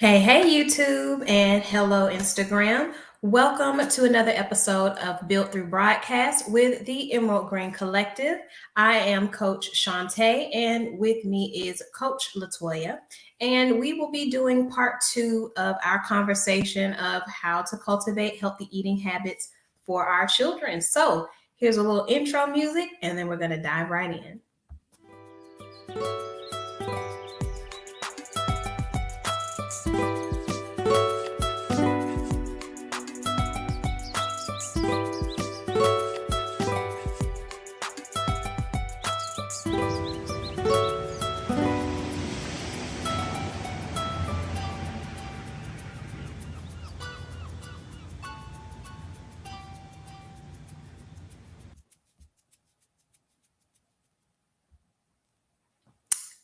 Hey, YouTube, and hello, Instagram. Welcome to another episode of Built Through Broadcast with the Emerald Green Collective. I am Coach Shanta, and with me is Coach Latoya. And we will be doing part two of our conversation of how to cultivate healthy eating habits for our children. So, here's a little intro music, and then we're going to dive right in.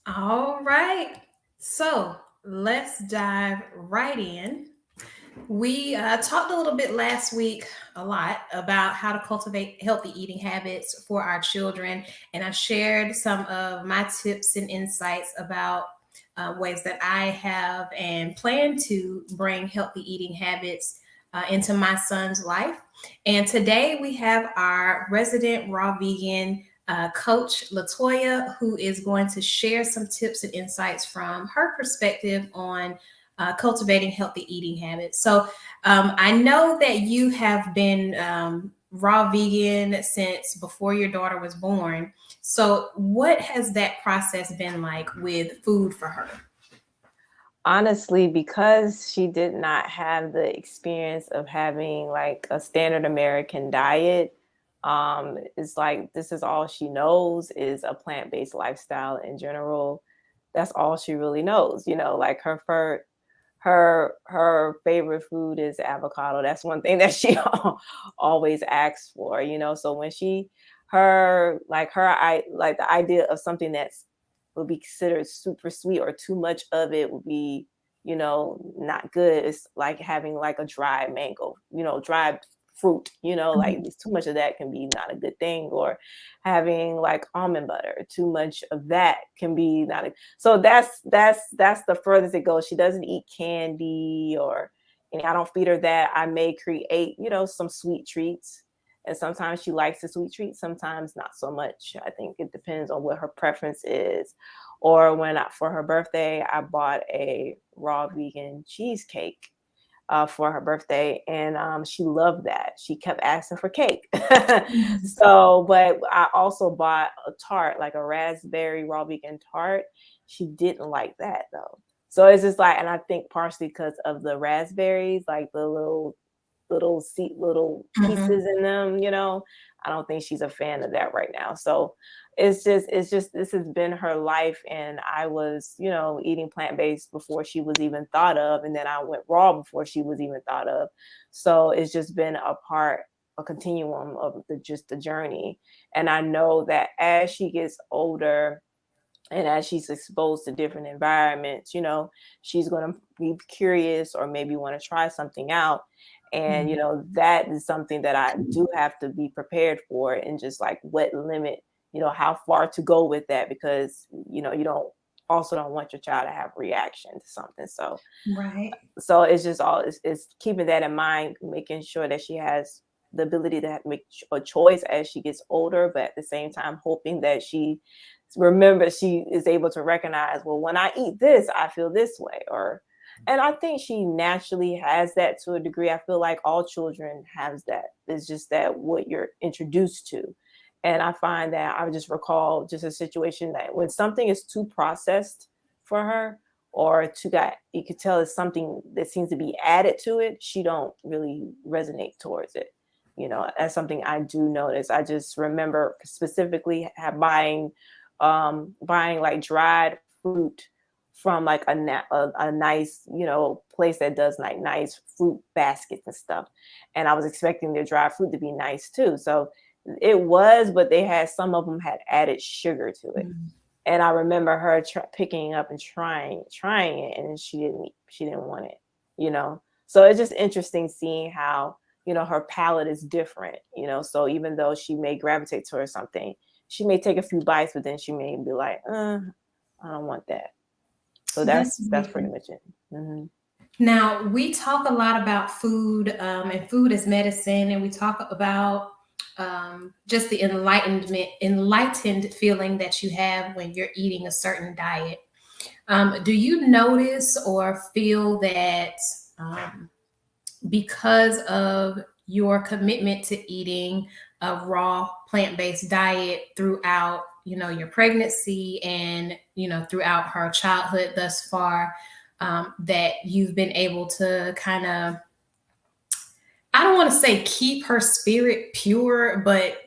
All right. So let's dive right in. We talked a little bit last week, a lot, about how to cultivate healthy eating habits for our children. And I shared some of my tips and insights about ways that I have and plan to bring healthy eating habits into my son's life. And today we have our resident raw vegan Coach Latoya, who is going to share some tips and insights from her perspective on cultivating healthy eating habits. So I know that you have been raw vegan since before your daughter was born. So what has that process been like with food for her? Honestly, because she did not have the experience of having like a standard American diet, it's like this is all she knows is a plant-based lifestyle in general. That's all she really knows. Like her favorite food is avocado. That's one thing that she always asks for. So when I like the idea of something that's would be considered super sweet or too much of it would be not good. It's like having like a dry mango, dry fruit, like too much of that can be not a good thing, or having like almond butter, too much of that can be not so that's the furthest it goes. She doesn't eat candy, or I don't feed her that. I may create some sweet treats, and sometimes she likes the sweet treats, sometimes not so much. I think it depends on what her preference is. Or for her birthday, I bought a raw vegan cheesecake for her birthday, and she loved that. She kept asking for cake. So, but I also bought a tart, like a raspberry raw vegan tart. She didn't like that though. So it's just like, and I think partially because of the raspberries, like the little Mhm. pieces in them. I don't think she's a fan of that right now. So it's just this has been her life, and I was eating plant-based before she was even thought of, and then I went raw before she was even thought of. So it's just been a continuum of the journey. And I know that as she gets older and as she's exposed to different environments, she's going to be curious or maybe want to try something out. And that is something that I do have to be prepared for, and just like what limit, how far to go with that, because you don't want your child to have reaction to something. So Right. it's just it's keeping that in mind, making sure that she has the ability to make a choice as she gets older, but at the same time hoping that she remembers, she is able to recognize, well, when I eat this, I feel this way. And I think she naturally has that to a degree. I feel like all children has that. It's just that what you're introduced to. And I find that I just recall just a situation that when something is too processed for her, or you could tell it's something that seems to be added to it, she don't really resonate towards it. That's something I do notice. I just remember specifically buying like dried fruit from like a nice place that does like nice fruit baskets and stuff, and I was expecting their dried fruit to be nice too. So it was, but some of them had added sugar to it. And I remember her picking up and trying it, and she didn't want it. So it's just interesting seeing how her palate is different. So even though she may gravitate towards something, she may take a few bites, but then she may be like, I don't want that. So That's that's pretty beautiful. much it. Mm-hmm. Now, we talk a lot about food and food as medicine, and we talk about just the enlightened feeling that you have when you're eating a certain diet. Do you notice or feel that because of your commitment to eating a raw plant-based diet throughout, your pregnancy and, throughout her childhood thus far, that you've been able to kind of, I don't want to say keep her spirit pure, but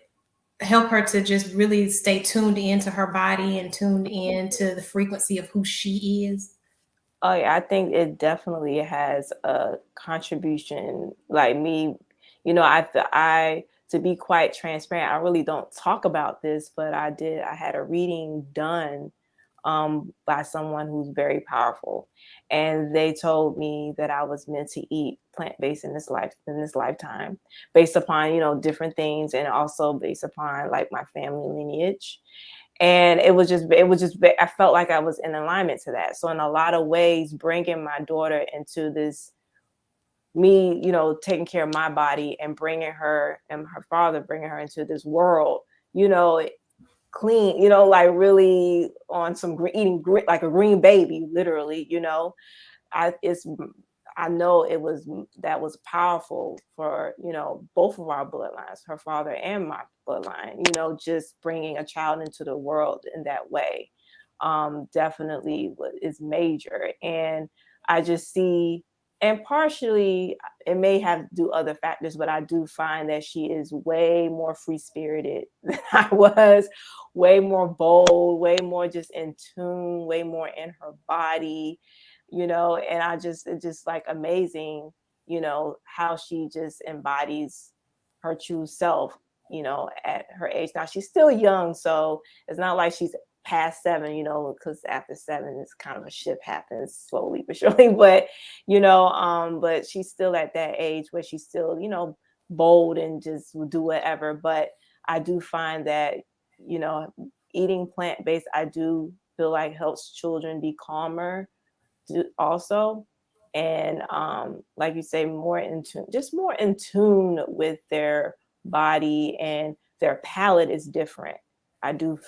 help her to just really stay tuned into her body and tuned into the frequency of who she is? Oh yeah, I think it definitely has a contribution. Like me, I to be quite transparent, I really don't talk about this, but I had a reading done by someone who's very powerful, and they told me that I was meant to eat plant-based in this lifetime, based upon different things, and also based upon like my family lineage. And I felt like I was in alignment to that. So in a lot of ways, bringing my daughter into this, me, taking care of my body and bringing her, and her father bringing her into this world, you know clean, like really on some eating like a green baby, literally. I it's I know that was powerful for both of our bloodlines, her father and my bloodline. Just bringing a child into the world in that way, definitely is major. And I just see, and partially it may have to do other factors, but I do find that she is way more free spirited than I was, way more bold, way more just in tune, way more in her body, and it's just like amazing, how she just embodies her true self, at her age. Now she's still young, so it's not like she's past 7, because after 7 it's kind of a shift happens slowly but surely. But she's still at that age where she's still, bold and just will do whatever. But I do find that, you know, eating plant-based, I do feel like helps children be calmer also. And like you say, more in tune, just more in tune with their body, and their palate is different. I do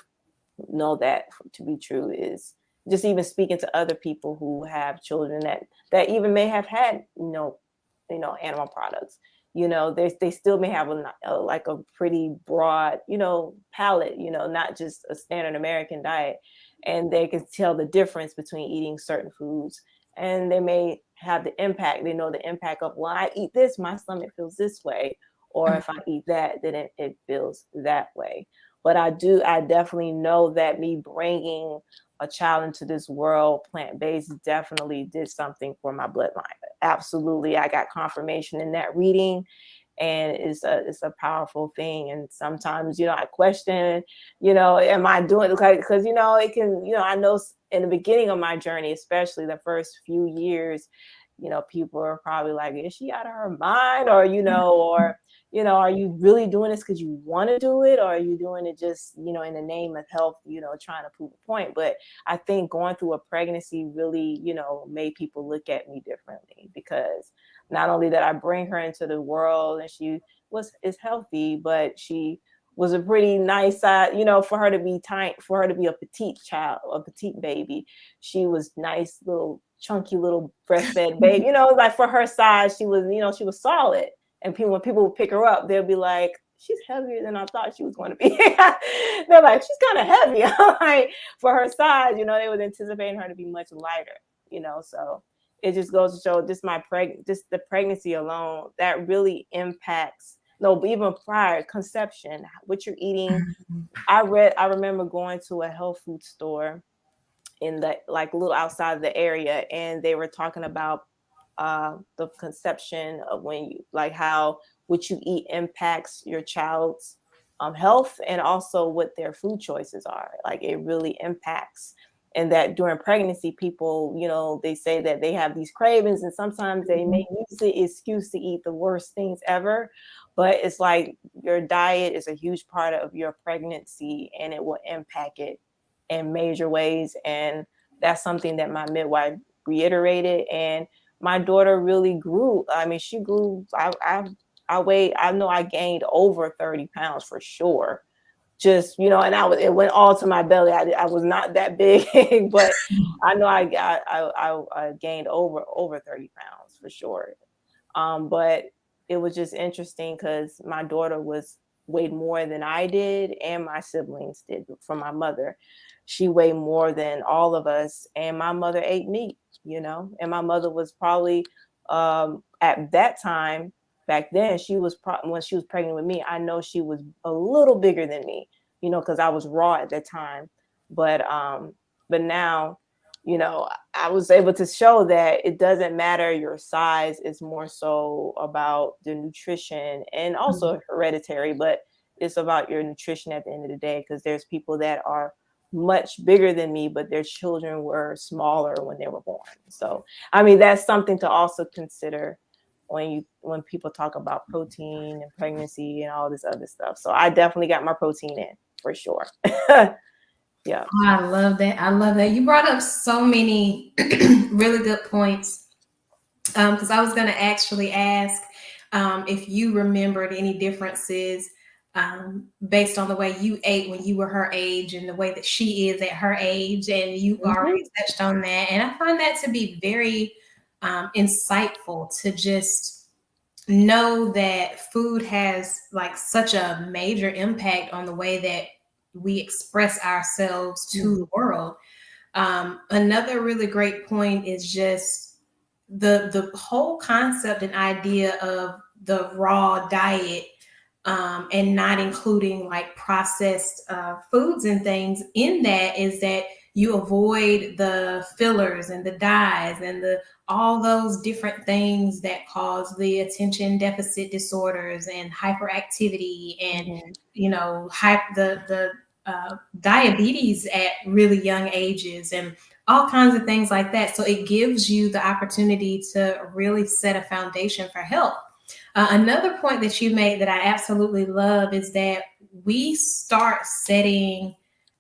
know that to be true, is just even speaking to other people who have children that even may have had animal products. They still may have like a pretty broad palate, not just a standard American diet, and they can tell the difference between eating certain foods. And they may have the impact, they know the impact of, well, I eat this, my stomach feels this way, or if I eat that, then it feels that way. But I definitely know that me bringing a child into this world plant-based definitely did something for my bloodline. Absolutely. I got confirmation in that reading, and it's a powerful thing. And sometimes, I question, am I doing it? Because, it can, I know in the beginning of my journey, especially the first few years, people are probably like, is she out of her mind? Or, are you really doing this because you want to do it? Or are you doing it just, in the name of health, trying to prove a point? But I think going through a pregnancy really, made people look at me differently, because not only that I bring her into the world and she is healthy, but she was a pretty nice size, for her to be tiny, for her to be a petite child, a petite baby. She was nice, little chunky little breastfed baby, like for her size, she was, she was solid. And when people would pick her up, they'll be like, she's heavier than I thought she was going to be. They're like, she's kind of heavy. Like, for her size, they was anticipating her to be much lighter, so it just goes to show just the pregnancy alone, that really impacts, no, even prior conception, what you're eating. I remember going to a health food store in the like a little outside of the area, and they were talking about the conception of when you like how what you eat impacts your child's health, and also what their food choices are. Like, it really impacts. And that during pregnancy, people, they say that they have these cravings, and sometimes they may use the excuse to eat the worst things ever. But it's like your diet is a huge part of your pregnancy, and it will impact it in major ways. And that's something that my midwife reiterated. And my daughter really grew. I mean, she grew. I weighed. I know I gained over 30 pounds for sure. Just, you know, and it went all to my belly. I was not that big, but I know I gained over 30 pounds for sure. But it was just interesting because my daughter was weighed more than I did, and my siblings did from my mother. She weighed more than all of us, and my mother ate meat, you know, and my mother was probably at that time back then, when she was pregnant with me, I know she was a little bigger than me, you know, because I was raw at that time. But now, you know, I was able to show that it doesn't matter your size. It's more so about the nutrition and also hereditary, but it's about your nutrition at the end of the day, because there's people that are much bigger than me, but their children were smaller when they were born. So, I mean, that's something to also consider when people talk about protein and pregnancy and all this other stuff. So I definitely got my protein in for sure. Yeah. I love that. I love that. You brought up so many really good points. Because I was going to actually ask if you remembered any differences based on the way you ate when you were her age and the way that she is at her age. And you already touched on that. And I find that to be very insightful to just know that food has like such a major impact on the way that we express ourselves to the world. Another really great point is just the whole concept and idea of the raw diet, and not including like processed foods and things in that, is that you avoid the fillers and the dyes and the all those different things that cause the attention deficit disorders and hyperactivity and the diabetes at really young ages and all kinds of things like that. So it gives you the opportunity to really set a foundation for health. Another point that you made that I absolutely love is that we start setting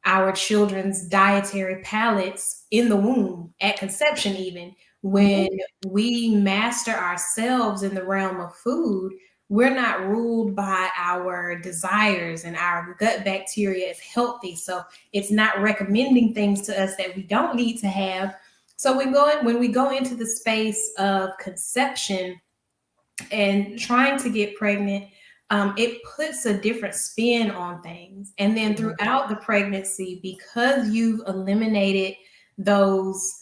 our children's dietary palates in the womb at conception, even when we master ourselves in the realm of food. We're not ruled by our desires, and our gut bacteria is healthy. So it's not recommending things to us that we don't need to have. So when we go into the space of conception and trying to get pregnant, it puts a different spin on things. And then throughout the pregnancy, because you've eliminated those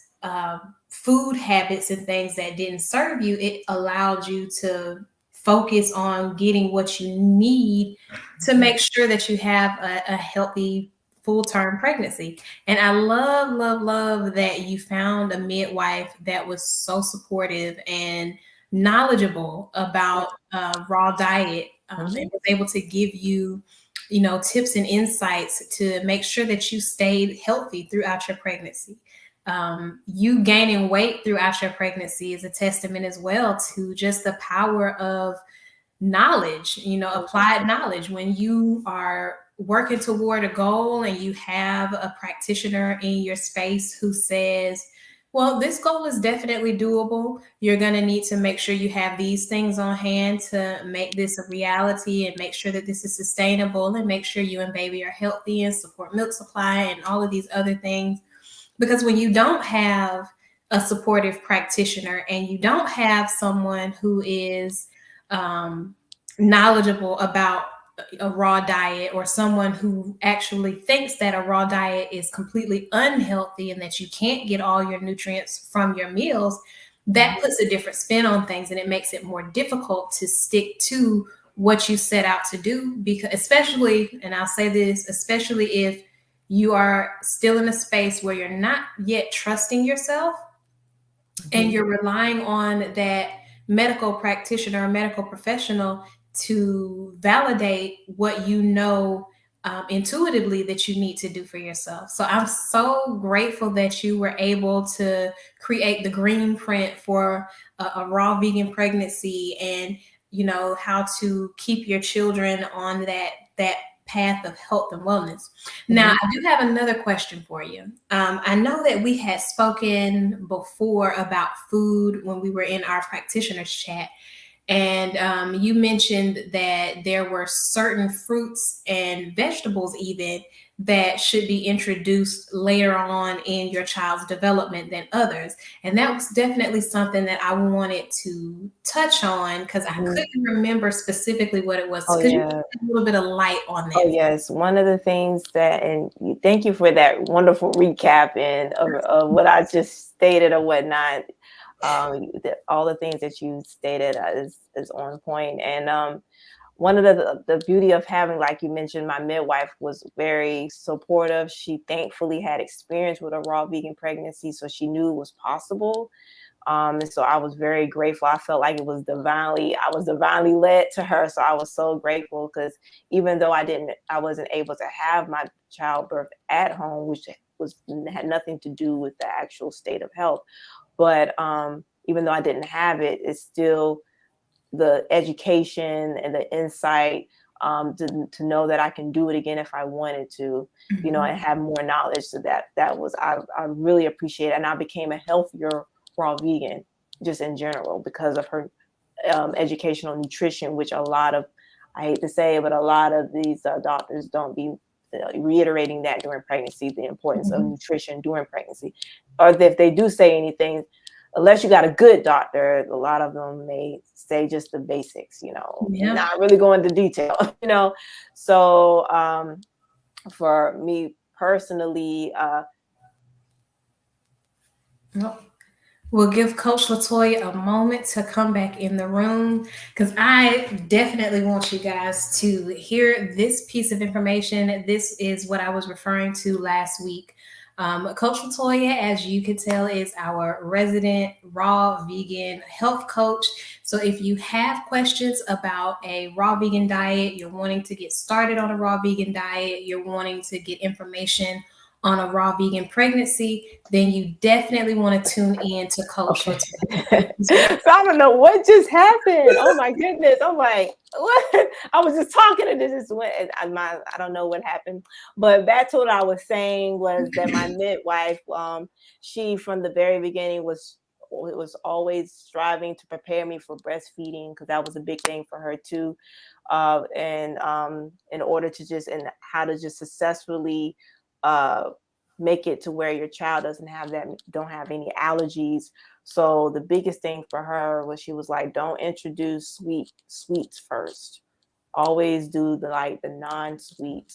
food habits and things that didn't serve you, it allowed you to focus on getting what you need to make sure that you have a healthy full-term pregnancy. And I love, love, love that you found a midwife that was so supportive and knowledgeable about raw diet, and was able to give you, tips and insights to make sure that you stayed healthy throughout your pregnancy. You gaining weight throughout your pregnancy is a testament as well to just the power of knowledge, applied knowledge. When you are working toward a goal and you have a practitioner in your space who says, well, this goal is definitely doable. You're going to need to make sure you have these things on hand to make this a reality and make sure that this is sustainable and make sure you and baby are healthy and support milk supply and all of these other things. Because when you don't have a supportive practitioner and you don't have someone who is knowledgeable about a raw diet, or someone who actually thinks that a raw diet is completely unhealthy and that you can't get all your nutrients from your meals, that puts a different spin on things and it makes it more difficult to stick to what you set out to do. Because especially, and I'll say this, especially if you are still in a space where you're not yet trusting yourself and you're relying on that medical practitioner or medical professional to validate what you know intuitively that you need to do for yourself. So I'm so grateful that you were able to create the green print for a raw vegan pregnancy, and how to keep your children on that path of health and wellness. Now, I do have another question for you. I know that we had spoken before about food when we were in our practitioners chat, and you mentioned that there were certain fruits and vegetables, even that should be introduced later on in your child's development than others. And that was definitely something that I wanted to touch on because I Mm-hmm. couldn't remember specifically what it was. Oh Could you yeah. put a little bit of light on Oh that? yes, one of the things that, and thank you for that wonderful recap and of what I just stated or whatnot. All the things that you stated is on point. And one of the beauty of having, like you mentioned, my midwife was very supportive. She thankfully had experience with a raw vegan pregnancy, so she knew it was possible. And so I was very grateful. I felt like I was divinely led to her. So I was so grateful because even though I wasn't able to have my childbirth at home, which had nothing to do with the actual state of health. But even though I didn't have it, it's still the education and the insight, to know that I can do it again if I wanted to, Mhm. and have more knowledge. So I really appreciate it. And I became a healthier raw vegan just in general because of her educational nutrition, which I hate to say it, but a lot of these doctors don't be reiterating that during pregnancy, the importance of Mhm. nutrition during pregnancy. Or if they do say anything, unless you got a good doctor, a lot of them may say just the basics, Yeah. not really go into detail, So for me personally, Well, we'll give Coach Latoya a moment to come back in the room because I definitely want you guys to hear this piece of information. This is what I was referring to last week. Coach Latoya, as you can tell, is our resident raw vegan health coach. So if you have questions about a raw vegan diet, you're wanting to get started on a raw vegan diet, you're wanting to get information on a raw vegan pregnancy, then you definitely want to tune in to Coach okay. Latoya. So I don't know what just happened. Oh my goodness. I'm like, what? I was just talking and it just went. I don't know what happened. But back to what I was saying was that my midwife, she from the very beginning was always striving to prepare me for breastfeeding because that was a big thing for her too. And in order to and how to just successfully uh, make it to where your child don't have any allergies. So the biggest thing for her was she was like, don't introduce sweets first. Always do the non-sweet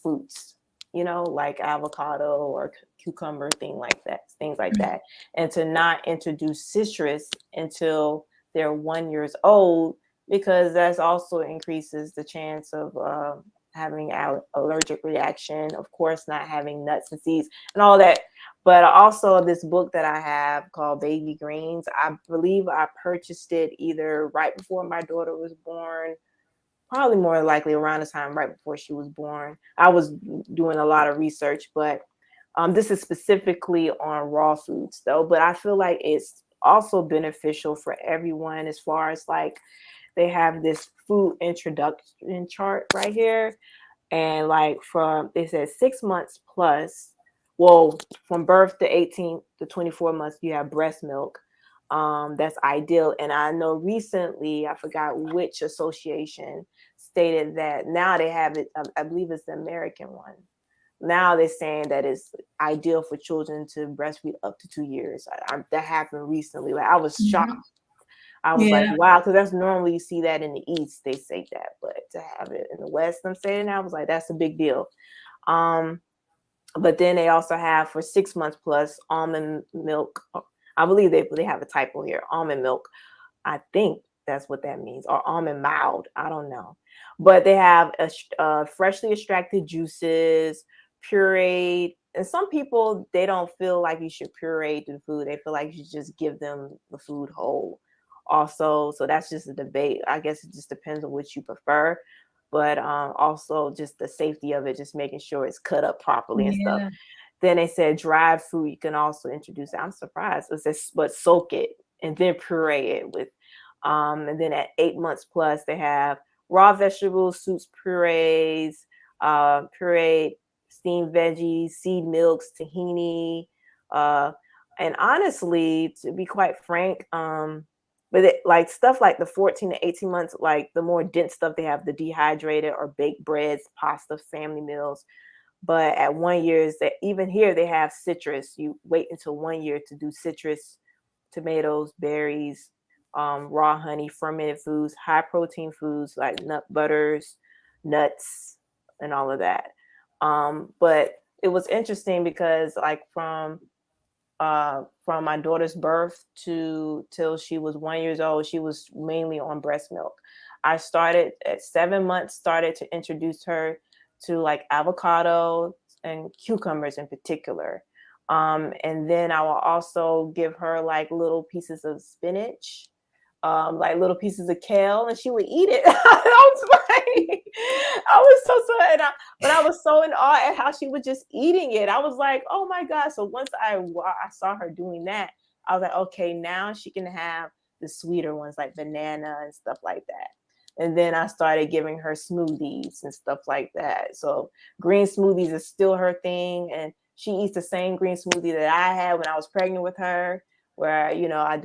fruits, like avocado or cucumber, things like that. And to not introduce citrus until they're 1 year old, because that's also increases the chance of having allergic reaction. Of course, not having nuts and seeds and all that. But also this book that I have called Baby Greens, I believe I purchased it either right before my daughter was born, probably more likely around the time right before she was born. I was doing a lot of research, but this is specifically on raw foods though. But I feel like it's also beneficial for everyone as far as they have this food introduction chart right here. And they said 6 months plus, well, from birth to 18 to 24 months, you have breast milk. That's ideal. And I know recently, I forgot which association stated that now they have it. I believe it's the American one. Now they're saying that it's ideal for children to breastfeed up to 2 years. That happened recently. Like I was shocked. Mhm. I was like, Yeah. wow, because that's normally you see that in the East, they say that, but to have it in the West, I'm saying that, I was like, that's a big deal. Um, but then they also have for 6 months plus almond milk. I believe they have a typo here, almond milk. I think that's what that means, or almond mild. I don't know, but they have freshly extracted juices, pureed. And some people they don't feel like you should puree the food. They feel like you should just give them the food whole. Also, so that's just a debate. I guess it just depends on what you prefer. But also just the safety of it, just making sure it's cut up properly and stuff. Yeah. Then they said dried fruit you can also introduce. I'm surprised. It says, but soak it and then puree it with. And then at 8 months plus, they have raw vegetables, soups, purees, pureed steamed veggies, seed milks, tahini, uh, and honestly, to be quite frank, but like stuff like the 14 to 18 months, like the more dense stuff, they have the dehydrated or baked breads, pasta, family meals. But at 1 year, is that even here they have citrus. You wait until 1 year to do citrus, tomatoes, berries, raw honey, fermented foods, high protein foods like nut butters, nuts, and all of that. But it was interesting because like from my daughter's birth to till she was 1 years old, she was mainly on breast milk. I started at 7 months, started to introduce her to like avocado and cucumbers in particular. And then I will also give her like little pieces of spinach, like little pieces of kale, and she would eat it. I was like, I was but I was so in awe at how she was just eating it. I was like, oh my God. So once I saw her doing that, I was like, okay, now she can have the sweeter ones like banana and stuff like that. And then I started giving her smoothies and stuff like that. So green smoothies is still her thing. And she eats the same green smoothie that I had when I was pregnant with her, where, I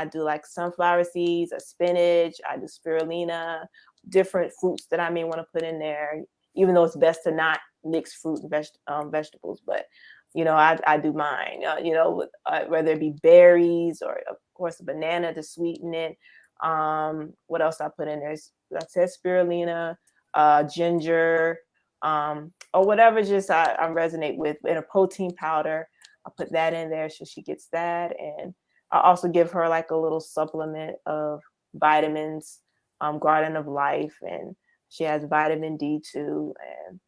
do like sunflower seeds, a spinach, I do spirulina, different fruits that I may want to put in there, even though it's best to not mix fruit and vegetables. But, I do mine, whether it be berries or, of course, a banana to sweeten it. What else I put in there? I said spirulina, ginger, or whatever just I resonate with, in a protein powder. I put that in there so she gets that. And I also give her like a little supplement of vitamins, Garden of Life, and she has vitamin D too. And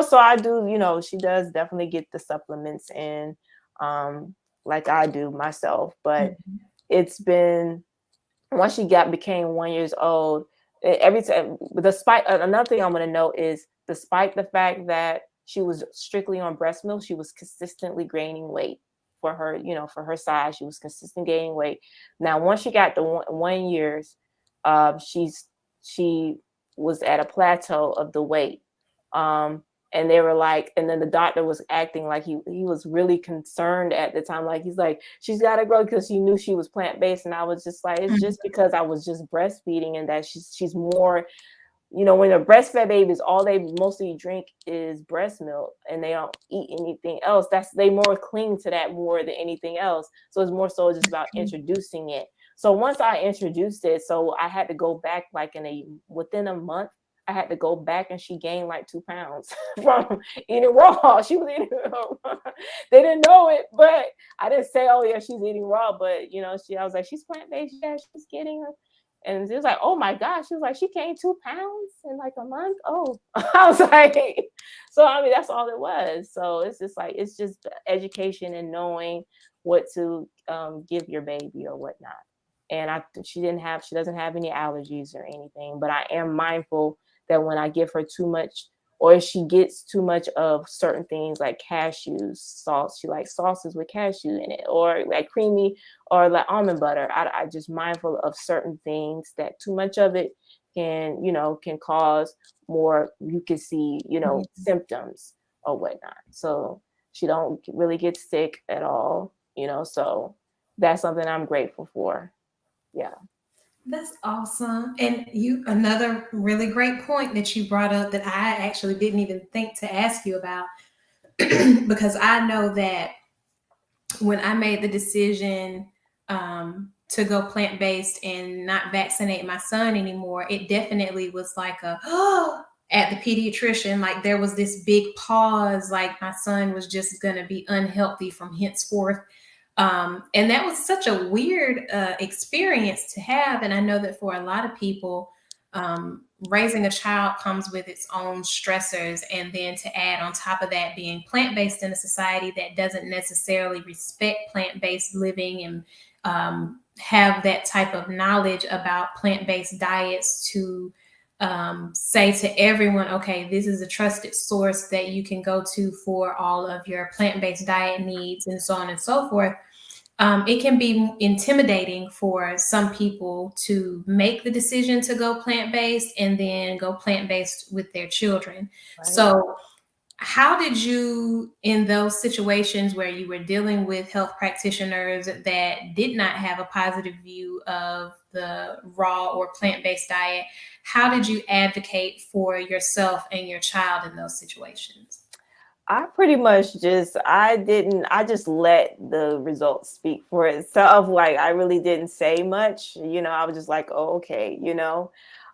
so I do. She does definitely get the supplements in, like I do myself. But Mhm. it's been once she became 1 years old, every time. Despite another thing I'm going to note is, despite the fact that she was strictly on breast milk, she was consistently gaining weight for her, for her size. She was consistent gaining weight. Now, once she got to 1 years, she was at a plateau of the weight. And they were like, and then the doctor was acting like he was really concerned at the time. Like, he's like, she's got to grow, because he knew she was plant-based. And I was just like, it's Mhm. just because I was just breastfeeding, and that she's more, when a breastfed babies, all they mostly drink is breast milk, and they don't eat anything else. They more cling to that more than anything else. So it's more so just about introducing it. So once I introduced it, so I had to go back like within a month. I had to go back, and she gained like 2 pounds from eating raw. She was eating raw. They didn't know it, but I didn't say, oh yeah, she's eating raw. But I was like, she's plant-based. Yeah, she's getting her. And it was like, oh my gosh. She was like, she gained 2 pounds in like a month. Oh, I was like, so I mean, that's all it was. So it's just like, it's just education and knowing what to give your baby or whatnot. And she doesn't have any allergies or anything, but I am mindful that when I give her too much, or if she gets too much of certain things like cashews, sauce, she likes sauces with cashew in it, or like creamy, or like almond butter. I just mindful of certain things, that too much of it can cause more, you can see, symptoms or whatnot. So she don't really get sick at all, so that's something I'm grateful for. Yeah. That's awesome. And another really great point that you brought up that I actually didn't even think to ask you about, because I know that when I made the decision to go plant based and not vaccinate my son anymore, it definitely was like a at the pediatrician. Like, there was this big pause, like my son was just going to be unhealthy from henceforth. And that was such a weird experience to have. And I know that for a lot of people, raising a child comes with its own stressors. And then to add on top of that, being plant based in a society that doesn't necessarily respect plant based living and have that type of knowledge about plant based diets to say to everyone, okay, this is a trusted source that you can go to for all of your plant based diet needs and so on and so forth. it can be intimidating for some people to make the decision to go plant based and then go plant based with their children. Right. So, how did you, in those situations where you were dealing with health practitioners that did not have a positive view of the raw or plant based diet, how did you advocate for yourself and your child in those situations? I pretty much I just let the results speak for itself. Like I really didn't say much, I was just like, oh, okay,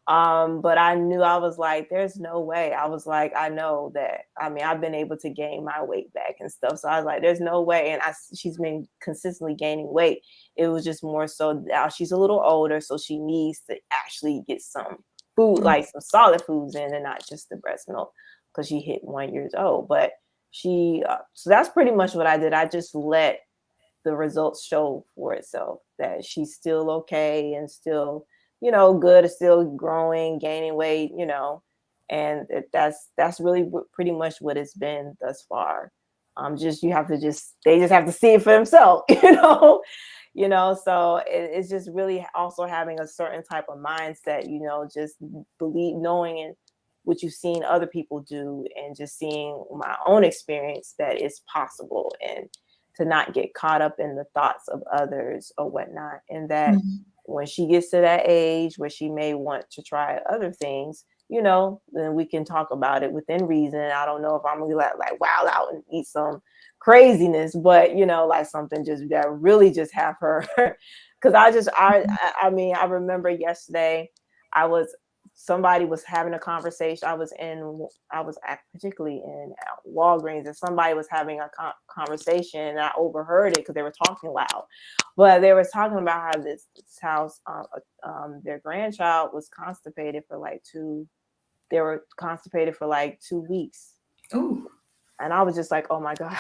but I knew I was like, there's no way. I was like, I know that. I mean, I've been able to gain my weight back and stuff. So I was like, there's no way. And she's been consistently gaining weight. It was just more so now she's a little older, so she needs to actually get some food, Mm. like some solid foods in, and not just the breast milk because she hit 1 year old. But so that's pretty much what I did. I just let the results show for itself that she's still okay and still, good, is still growing, gaining weight, and that's really pretty much what it's been thus far. Just they just have to see it for themselves, So it's just really also having a certain type of mindset, just knowing and what you've seen other people do, and just seeing my own experience that it's possible, and to not get caught up in the thoughts of others or whatnot. And that Mhm. when she gets to that age where she may want to try other things, then we can talk about it within reason. I don't know if I'm gonna like wild out and eat some craziness, but like something just that really just have her. Because I mean, I remember yesterday I was somebody was having a conversation. I was particularly in Walgreens, and somebody was having a conversation, and I overheard it because they were talking loud. But they were talking about how this house, their grandchild was constipated for like they were constipated for like 2 weeks. Ooh. And I was just like, oh my God.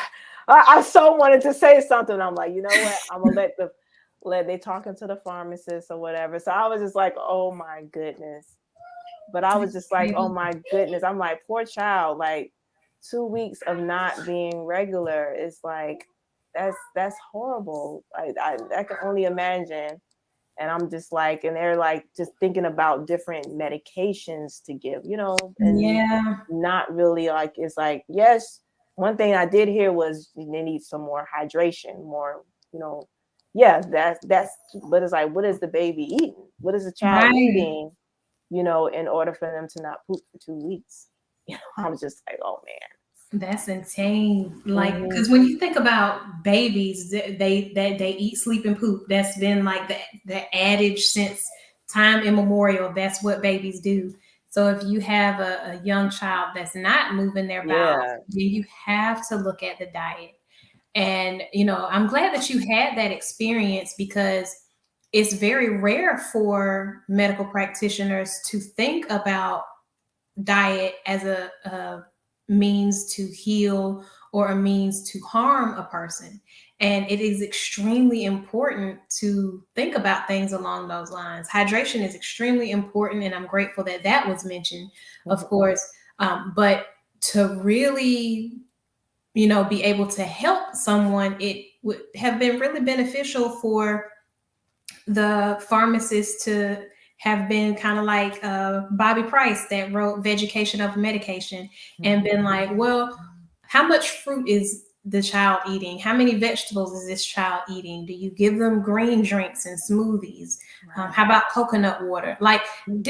I so wanted to say something. I'm like, you know what? I'm gonna let they talking to the pharmacist or whatever. So I was just like, oh my goodness. But I was just like, oh my goodness. I'm like, poor child, like 2 weeks of not being regular is like that's horrible. I can only imagine. And I'm just like, and they're like just thinking about different medications to give, and Yeah. not really like it's like, yes, one thing I did hear was they need some more hydration, more, you know, yeah, that's but it's like, what is the baby eating? What is the child Right. eating, in order for them to not poop for 2 weeks? I was just like, oh That's insane. man. Like, because when you think about babies, they eat, sleep, and poop. That's been like the adage since time immemorial. That's what babies do. So if you have a young child that's not moving their bowels, Yeah. then you have to look at the diet. And I'm glad that you had that experience because it's very rare for medical practitioners to think about diet as a means to heal or a means to harm a person. And it is extremely important to think about things along those lines. Hydration is extremely important, and I'm grateful that that was mentioned, of Mhm. course. But to really, be able to help someone, it would have been really beneficial for the pharmacist to have been kind of like Bobby Price that wrote Vegetation of Medication and Mhm. been like, well, how much fruit is the child eating? How many vegetables is this child eating? Do you give them green drinks and smoothies? Right. How about coconut water? Like Mhm.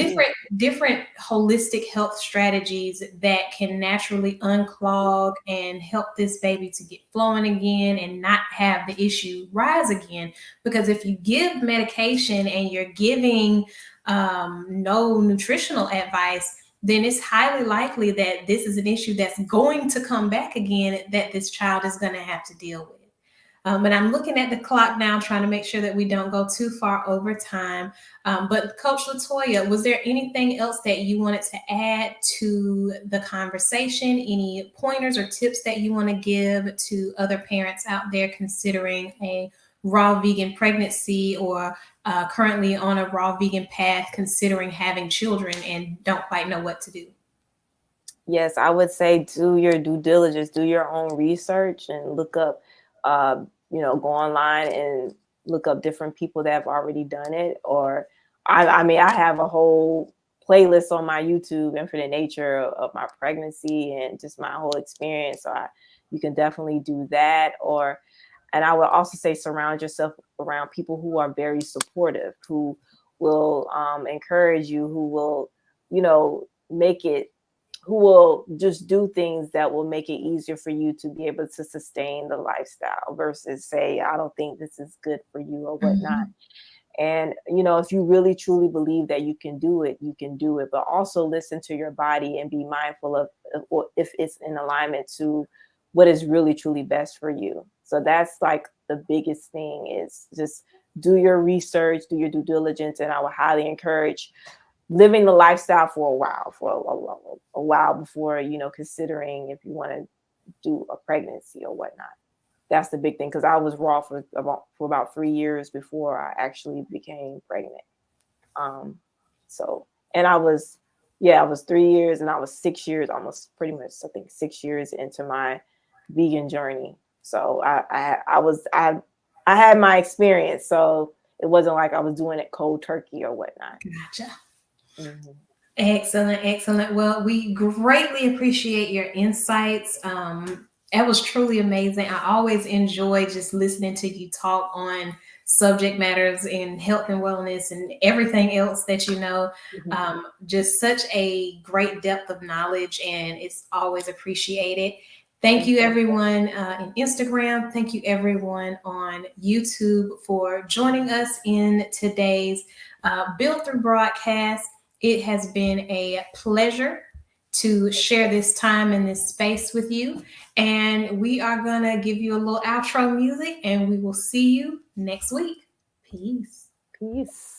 different holistic health strategies that can naturally unclog and help this baby to get flowing again and not have the issue rise again. Because if you give medication and you're giving no nutritional advice, then it's highly likely that this is an issue that's going to come back again that this child is going to have to deal with. And I'm looking at the clock now, trying to make sure that we don't go too far over time. But Coach Latoya, was there anything else that you wanted to add to the conversation? Any pointers or tips that you want to give to other parents out there considering a raw vegan pregnancy or currently on a raw vegan path, considering having children and don't quite know what to do? Yes, I would say do your due diligence, do your own research, and look up go online and look up different people that have already done it. Or I mean, I have a whole playlist on my YouTube, Infinite Nature, of my pregnancy and just my whole experience. So you can definitely do that. And I would also say surround yourself around people who are very supportive, who will encourage you, who will, make it, who will just do things that will make it easier for you to be able to sustain the lifestyle versus say, I don't think this is good for you or whatnot. Mhm. And, if you really truly believe that you can do it, you can do it, but also listen to your body and be mindful of if it's in alignment to what is really truly best for you. So that's like the biggest thing is just do your research, do your due diligence. And I would highly encourage living the lifestyle for a while before, considering if you want to do a pregnancy or whatnot. That's the big thing, because I was raw for about 3 years before I actually became pregnant. So, and I was 3 years, and I was 6 years, almost pretty much, I think 6 years into my vegan journey. So I had my experience. So it wasn't like I was doing it cold turkey or whatnot. Gotcha. Mm-hmm. Excellent, excellent. Well, we greatly appreciate your insights. It was truly amazing. I always enjoy just listening to you talk on subject matters in health and wellness and everything else that you know. Just such a great depth of knowledge, and it's always appreciated. Thank you, everyone in Instagram. Thank you, everyone on YouTube, for joining us in today's Build Through broadcast. It has been a pleasure to share this time in this space with you. And we are going to give you a little outro music, and we will see you next week. Peace. Peace.